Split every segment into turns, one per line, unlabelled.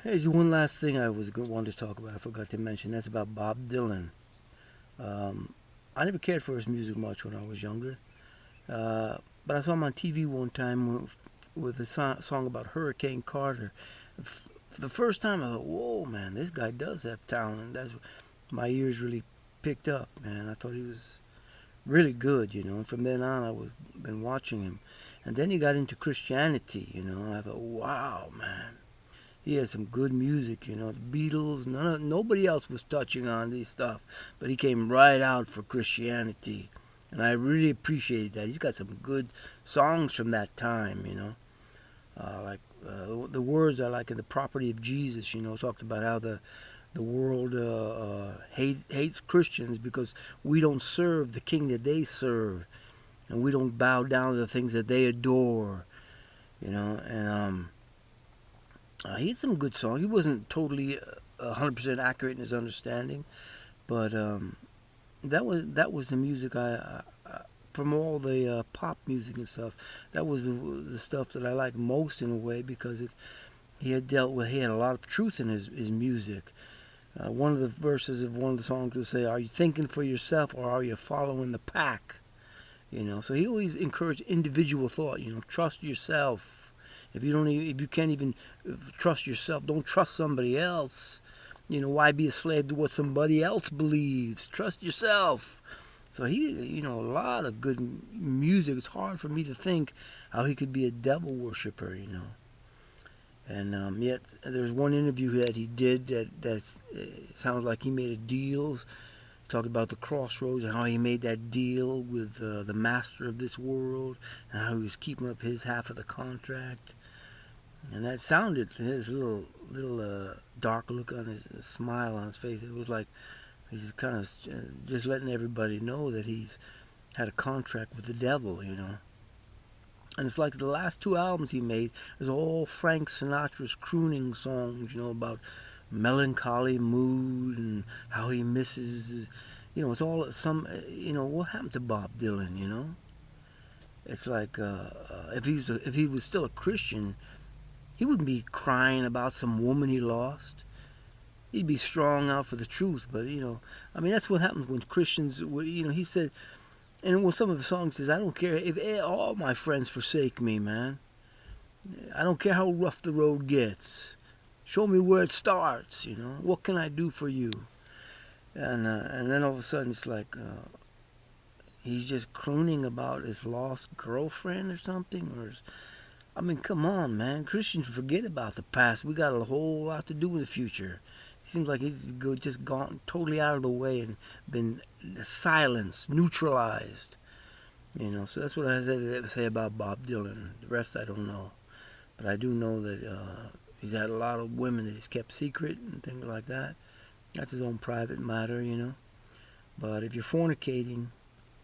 Here's one last thing I was wanted to talk about. I forgot to mention. That's about Bob Dylan. Um, I never cared for his music much when I was younger, uh, but I saw him on TV one time with a song about Hurricane Carter. For the first time, I thought, "Whoa, man, this guy does have talent." That's my ears really picked up, man. I thought he was really good, And from then on, I was been watching him, and then he got into Christianity, And I thought, "Wow, man." He had some good music, The Beatles, nobody else was touching on this stuff, but he came right out for Christianity, and I really appreciated that. He's got some good songs from that time, like the words I like in "The Property of Jesus," talked about how the world hates Christians because we don't serve the king that they serve, and we don't bow down to the things that they adore, and he had some good songs. He wasn't totally 100% accurate in his understanding, but that was the music from all the pop music and stuff. That was the stuff that I liked most in a way because he had a lot of truth in his music. One of the verses of one of the songs would say, "Are you thinking for yourself or are you following the pack?" So he always encouraged individual thought. Trust yourself. If you can't even trust yourself, don't trust somebody else. Why be a slave to what somebody else believes? Trust yourself. So a lot of good music. It's hard for me to think how he could be a devil worshiper. And yet there's one interview that he did that sounds like he made a deal. Talked about the crossroads and how he made that deal with the master of this world and how he was keeping up his half of the contract. And that sounded his little dark look on his smile on his face. It was like he's kind of just letting everybody know that he's had a contract with the devil. And it's like the last two albums he made is all Frank Sinatra's crooning songs, about melancholy mood and how he misses, it's all what happened to Bob Dylan, It's like if he was still a Christian, he wouldn't be crying about some woman he lost. He'd be strong out for the truth. But that's what happens when Christians. He said, and with some of the songs says, "I don't care if all my friends forsake me, man. I don't care how rough the road gets. Show me where it starts. What can I do for you?" And then all of a sudden it's like he's just crooning about his lost girlfriend or something, come on, man. Christians forget about the past. We got a whole lot to do in the future. It seems like he's just gone totally out of the way and been silenced, neutralized. So that's what I say about Bob Dylan. The rest I don't know. But I do know that he's had a lot of women that he's kept secret and things like that. That's his own private matter, But if you're fornicating,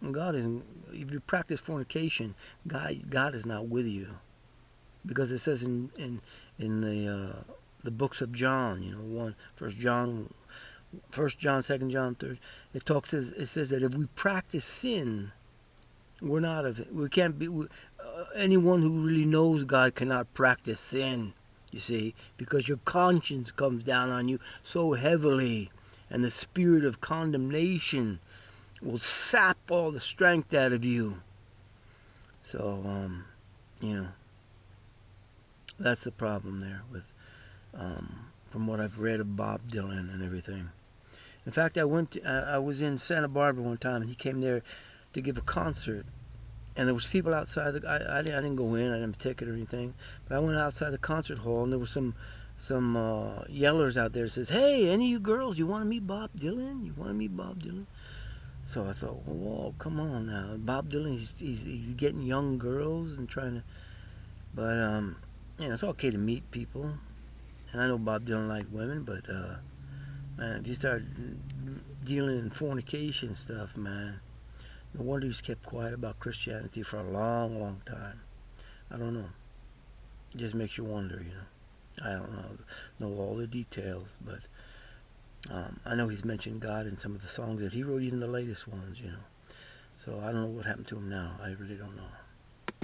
if you practice fornication, God is not with you. Because it says in the books of John, First John, 2nd John, 3rd, it says that if we practice sin, we're not of it. We can't be. Anyone who really knows God cannot practice sin. You see, because your conscience comes down on you so heavily, and the spirit of condemnation will sap all the strength out of you. So, that's the problem there with, from what I've read of Bob Dylan and everything. In fact, I was in Santa Barbara one time, and he came there to give a concert, and there was people outside. I didn't go in. I didn't have a ticket or anything, but I went outside the concert hall, and there was some yellers out there that says, "Hey, any of you girls, you want to meet Bob Dylan? You want to meet Bob Dylan?" So I thought, whoa, come on now, Bob Dylan, he's getting young girls and trying to, but it's okay to meet people, and I know Bob Dylan liked women, but man, if you start dealing in fornication stuff, man, no wonder he's kept quiet about Christianity for a long, long time. I don't know. It just makes you wonder, I don't know all the details, but I know he's mentioned God in some of the songs that he wrote, even the latest ones, So I don't know what happened to him now. I really don't know.